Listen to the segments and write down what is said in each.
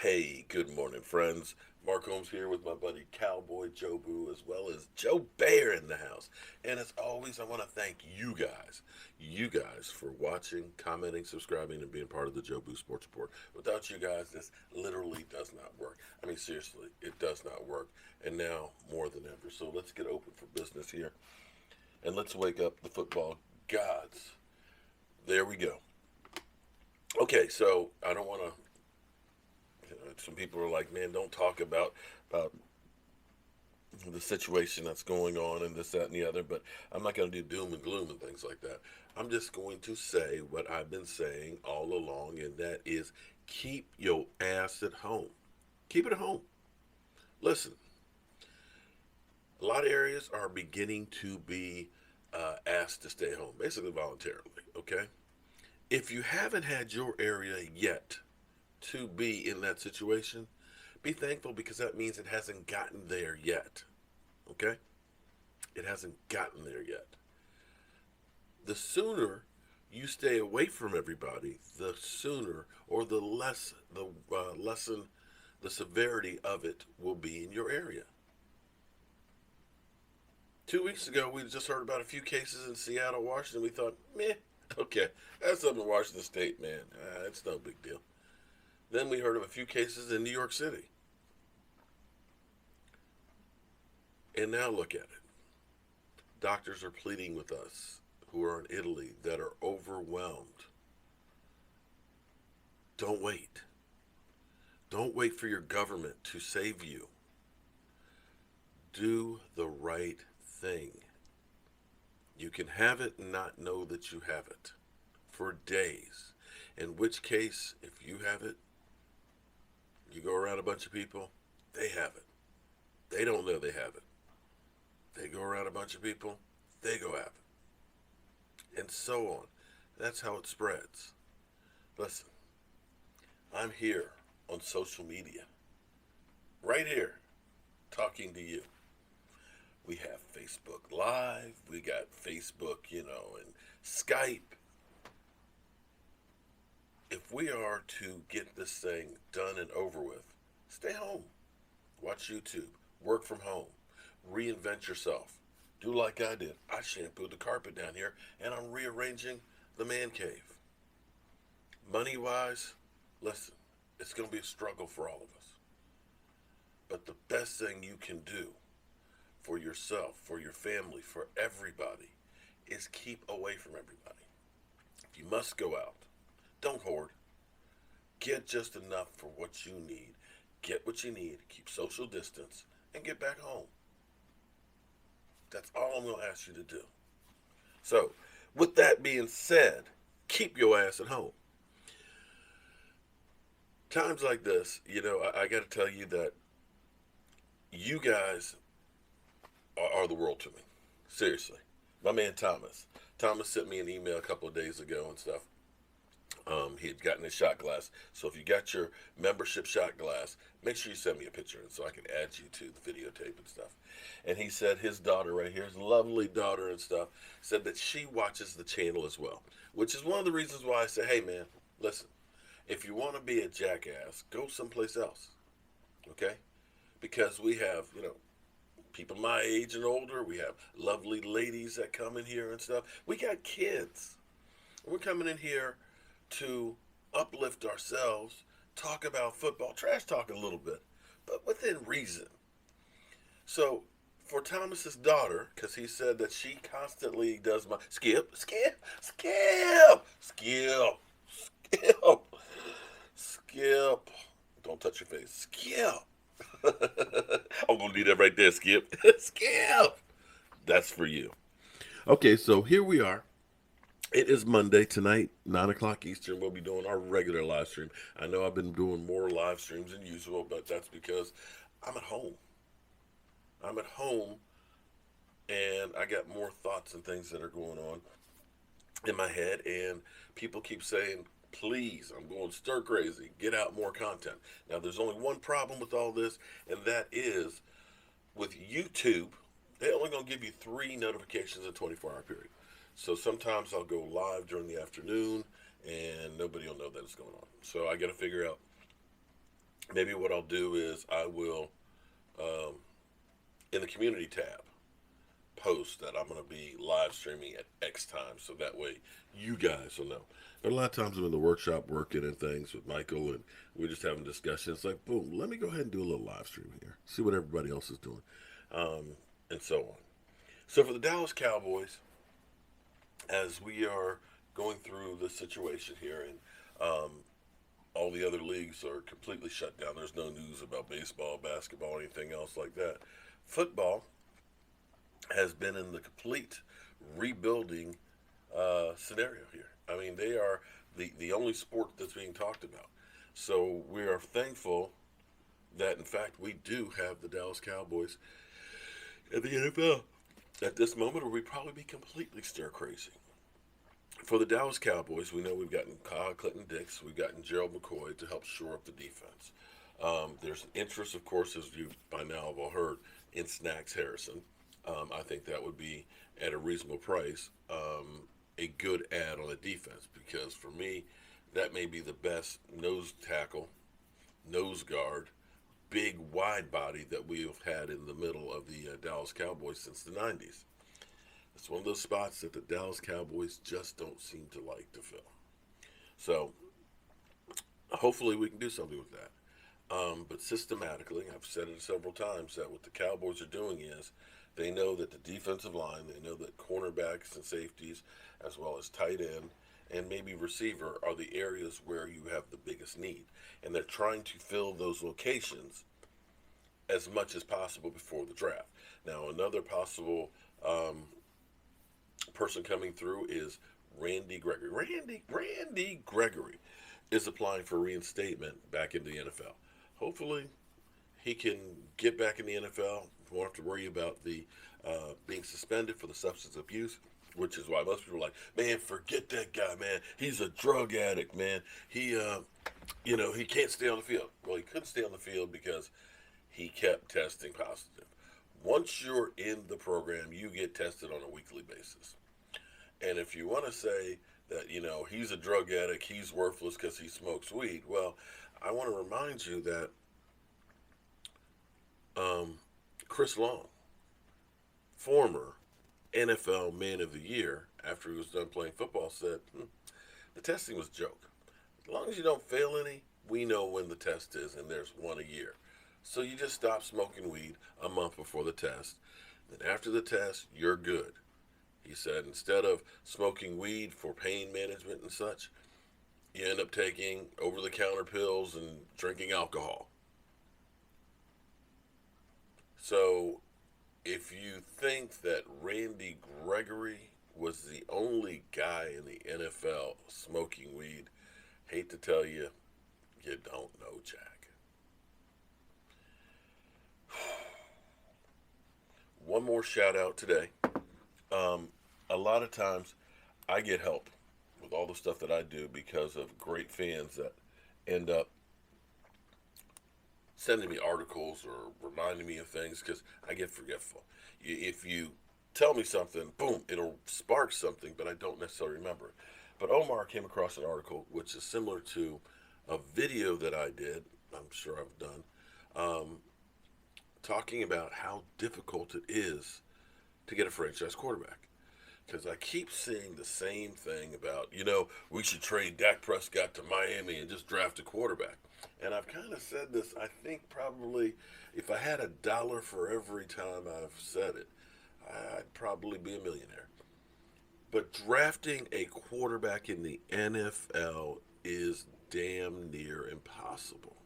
Hey, good morning, friends. Mark Holmes here with my buddy Cowboy Joe Boo, as well as Joe Bear in the house. And as always, I want to thank you guys for watching, commenting, subscribing, and being part of the Joe Boo Sports Report. Without you guys, this literally does not work. I mean, seriously, it does not work. And now more than ever. So let's get open for business here, and let's wake up the football gods. There we go. Okay, so I don't want to. Some people are like, man, don't talk about the situation that's going on and this, that, and the other. But I'm not going to do doom and gloom and things like that. I'm just going to say what I've been saying all along, and that is keep your ass at home. Keep it at home. Listen, a lot of areas are beginning to be asked to stay home, basically voluntarily. Okay, if you haven't had your area yet to be in that situation, be thankful because that means it hasn't gotten there yet. Okay? It hasn't gotten there yet. The sooner you stay away from everybody, the sooner or the less the lessen the severity of it will be in your area. 2 weeks ago, we just heard about a few cases in Seattle, Washington. We thought, meh, okay, that's up in Washington State, man. It's no big deal. Then we heard of a few cases in New York City. And now look at it. Doctors are pleading with us who are in Italy that are overwhelmed. Don't wait. Don't wait for your government to save you. Do the right thing. You can have it and not know that you have it for days. In which case, if you have it, you go around a bunch of people, they have it. They don't know they have it. They go around a bunch of people, they go have it. And so on. That's how it spreads. Listen, I'm here on social media, right here, talking to you. We have Facebook Live, we got Facebook, and Skype. If we are to get this thing done and over with, stay home. Watch YouTube. Work from home. Reinvent yourself. Do like I did. I shampooed the carpet down here and I'm rearranging the man cave. Money wise, listen, it's going to be a struggle for all of us. But the best thing you can do for yourself, for your family, for everybody is keep away from everybody. If you must go out, don't hoard. Get just enough for what you need. Get what you need, keep social distance, and get back home. That's all I'm going to ask you to do. So, with that being said, keep your ass at home. Times like this, I got to tell you that you guys are the world to me. Seriously. My man Thomas. Thomas sent me an email a couple of days ago and stuff. He had gotten his shot glass. So if you got your membership shot glass, make sure you send me a picture so I can add you to the videotape and stuff. And he said his daughter right here, his lovely daughter and stuff, said that she watches the channel as well. Which is one of the reasons why I say, hey man, listen, if you want to be a jackass, go someplace else. Okay? Because we have, people my age and older. We have lovely ladies that come in here and stuff. We got kids. We're coming in here to uplift ourselves, talk about football, trash talk a little bit, but within reason. So for Thomas's daughter, because he said that she constantly does my skip, skip, skip, skip, skip, skip. Don't touch your face. Skip. I'm gonna leave that right there. Skip, skip. That's for you. Okay, so here we are. It is Monday tonight, 9 o'clock Eastern. We'll be doing our regular live stream. I know I've been doing more live streams than usual, but that's because I'm at home. I'm at home and I got more thoughts and things that are going on in my head. And people keep saying, please, I'm going stir crazy. Get out more content. Now, there's only one problem with all this, and that is with YouTube, they're only going to give you 3 notifications in a 24-hour period. So sometimes I'll go live during the afternoon and nobody will know that it's going on. So I got to figure out maybe what I'll do is I will, um, in the community tab, post that I'm going to be live streaming at X time, so that way you guys will know. But a lot of times I'm in the workshop working and things with Michael, and we're just having discussions. Like, boom, let me go ahead and do a little live stream here, see what everybody else is doing, um, and so on. So for the Dallas Cowboys, as we are going through the situation here, and all the other leagues are completely shut down. There's no news about baseball, basketball, anything else like that. Football has been in the complete rebuilding scenario here. I mean, they are the only sport that's being talked about. So we are thankful that, in fact, we do have the Dallas Cowboys in the NFL at this moment, or we'd probably be completely stir crazy. For the Dallas Cowboys, we know we've gotten Kyle Clinton Dix, we've gotten Gerald McCoy to help shore up the defense. There's interest, of course, as you by now have all heard, in Snacks Harrison. I think that would be at a reasonable price, a good add on the defense, because for me, that may be the best nose tackle, nose guard, big wide body that we have had in the middle of the Dallas Cowboys since the 90s. It's one of those spots that the Dallas Cowboys just don't seem to like to fill. So hopefully we can do something with that. But systematically, I've said it several times that what the Cowboys are doing is they know that the defensive line, they know that cornerbacks and safeties, as well as tight end and maybe receiver, are the areas where you have the biggest need. And they're trying to fill those locations as much as possible before the draft. Now, another possible person coming through is Randy Gregory. Randy Gregory is applying for reinstatement back in the NFL. Hopefully, he can get back in the NFL. We won't have to worry about the being suspended for the substance abuse, which is why most people are like, man, forget that guy, man. He's a drug addict, man. He can't stay on the field. Well, he couldn't stay on the field because he kept testing positive. Once you're in the program, you get tested on a weekly basis. And if you want to say that, he's a drug addict, he's worthless because he smokes weed, well, I want to remind you that Chris Long, former NFL Man of the Year, after he was done playing football, said the testing was a joke. As long as you don't fail any, we know when the test is, and there's one a year. So you just stop smoking weed a month before the test. Then after the test, you're good. He said instead of smoking weed for pain management and such, you end up taking over the counter pills and drinking alcohol. So if you think that Randy Gregory was the only guy in the NFL smoking weed, hate to tell you, you don't know Jack. One more shout out today. A lot of times I get help with all the stuff that I do because of great fans that end up sending me articles or reminding me of things because I get forgetful. If you tell me something, boom, it'll spark something, but I don't necessarily remember it. But Omar came across an article which is similar to a video that I did, I'm sure I've done, talking about how difficult it is to get a franchise quarterback. Because I keep seeing the same thing about, we should trade Dak Prescott to Miami and just draft a quarterback. And I've kind of said this, I think probably if I had $1 for every time I've said it, I'd probably be a millionaire. But drafting a quarterback in the NFL is damn near impossible.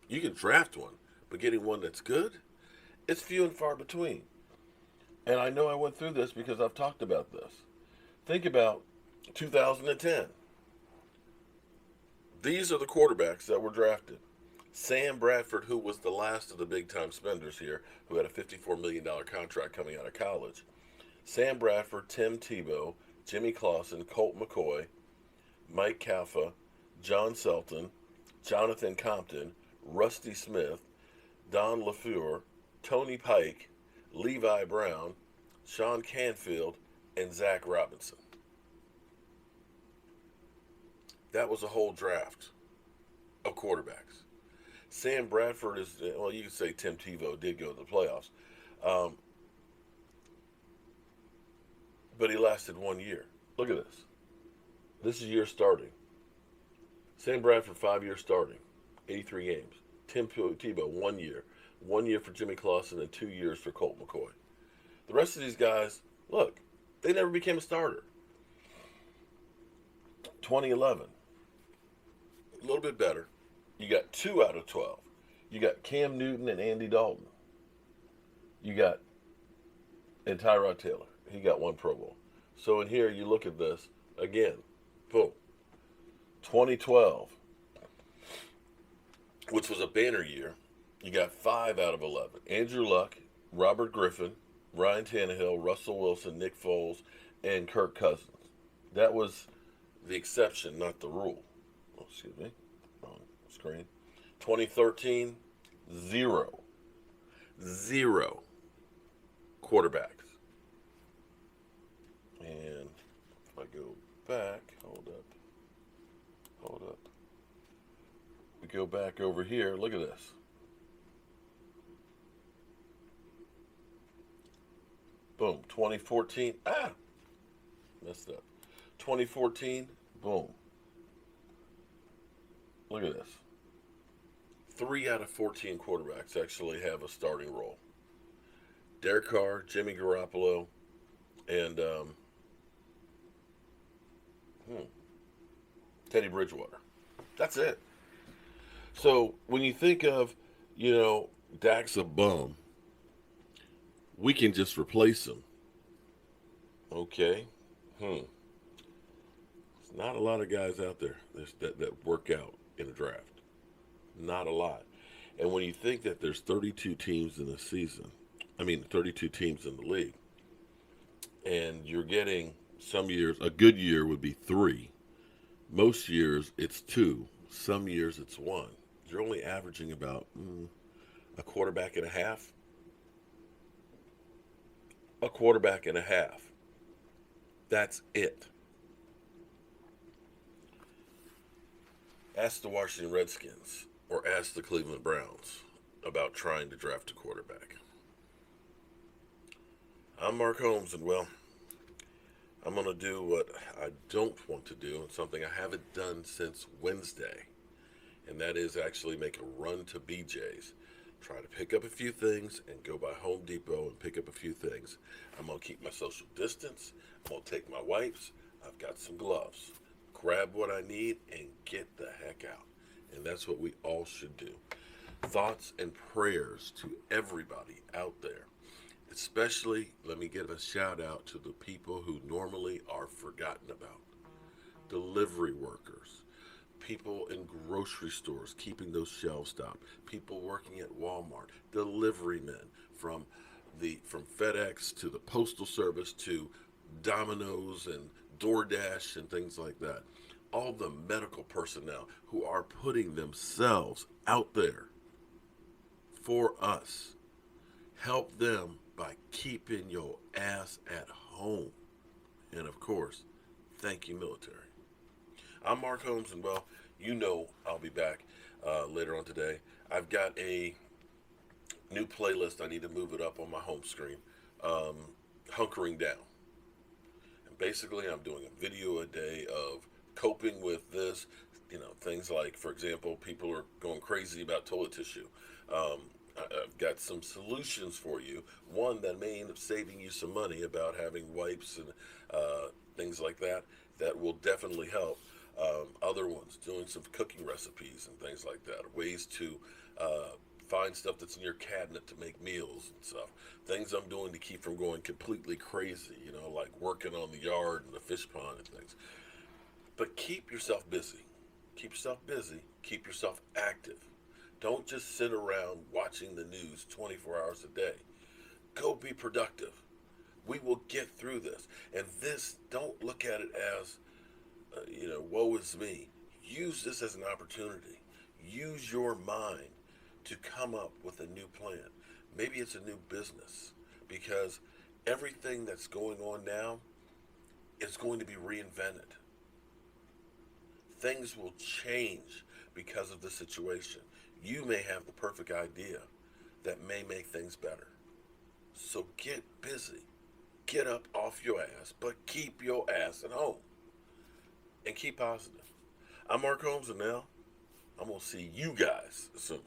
You can draft one, but getting one that's good, it's few and far between. And I know I went through this because I've talked about this. Think about 2010. These are the quarterbacks that were drafted. Sam Bradford, who was the last of the big-time spenders here, who had a $54 million contract coming out of college. Sam Bradford, Tim Tebow, Jimmy Clausen, Colt McCoy, Mike Kaffa, John Selton, Jonathan Compton, Rusty Smith, Don LaFleur, Tony Pike, Levi Brown, Sean Canfield, and Zach Robinson. That was a whole draft of quarterbacks. Sam Bradford is, well, you could say Tim Tebow did go to the playoffs, um, but he lasted 1 year. Look at this. This is year starting. Sam Bradford, 5 years starting, 83 games. Tim Tebow, 1 year. 1 year for Jimmy Clausen and 2 years for Colt McCoy. The rest of these guys, look, they never became a starter. 2011, a little bit better. You got 2 out of 12. You got Cam Newton and Andy Dalton. You got, and Tyrod Taylor. He got 1 Pro Bowl. So in here, you look at this again. Boom. 2012, which was a banner year. You got 5 out of 11. Andrew Luck, Robert Griffin, Ryan Tannehill, Russell Wilson, Nick Foles, and Kirk Cousins. That was the exception, not the rule. Oh, excuse me. Wrong screen. 2013, zero. Zero quarterbacks. And if I go back, hold up. We go back over here. Look at this. Boom. 2014. Messed up. 2014. Boom. Look at this. 3 out of 14 quarterbacks actually have a starting role. Derek Carr, Jimmy Garoppolo, and Teddy Bridgewater. That's it. So when you think of, Dak's a bum, we can just replace him. Okay. There's not a lot of guys out there that work out in a draft. Not a lot. And when you think that there's 32 teams in a season, 32 teams in the league, and you're getting some years, a good year would be 3. Most years it's 2. Some years it's 1. You're only averaging about a quarterback and a half. A quarterback and a half. That's it. Ask the Washington Redskins or ask the Cleveland Browns about trying to draft a quarterback. I'm Mark Holmes, and I'm going to do what I don't want to do, and something I haven't done since Wednesday, and that is actually make a run to BJ's. Try to pick up a few things and go by Home Depot and pick up a few things. I'm going to keep my social distance. I'm going to take my wipes. I've got some gloves. Grab what I need and get the heck out. And that's what we all should do. Thoughts and prayers to everybody out there. Especially, let me give a shout out to the people who normally are forgotten about. Delivery workers. People in grocery stores keeping those shelves stocked. People working at Walmart. Delivery men from FedEx to the Postal Service to Domino's and DoorDash and things like that. All the medical personnel who are putting themselves out there for us. Help them by keeping your ass at home. And of course, thank you, military. I'm Mark Holmes, and I'll be back later on today. I've got a new playlist. I need to move it up on my home screen. Hunkering Down. And basically, I'm doing a video a day of coping with this. Things like, for example, people are going crazy about toilet tissue. I've got some solutions for you. One that may end up saving you some money about having wipes and things like that. That will definitely help. Other ones, doing some cooking recipes and things like that. Ways to find stuff that's in your cabinet to make meals and stuff. Things I'm doing to keep from going completely crazy, like working on the yard and the fish pond and things. But keep yourself busy. Keep yourself busy. Keep yourself active. Don't just sit around watching the news 24 hours a day. Go be productive. We will get through this. And don't look at it as, woe is me. Use this as an opportunity. Use your mind to come up with a new plan. Maybe it's a new business, because everything that's going on now is going to be reinvented. Things will change because of the situation. You may have the perfect idea that may make things better. So get busy. Get up off your ass, but keep your ass at home and keep positive. I'm Mark Holmes, and now I'm going to see you guys soon.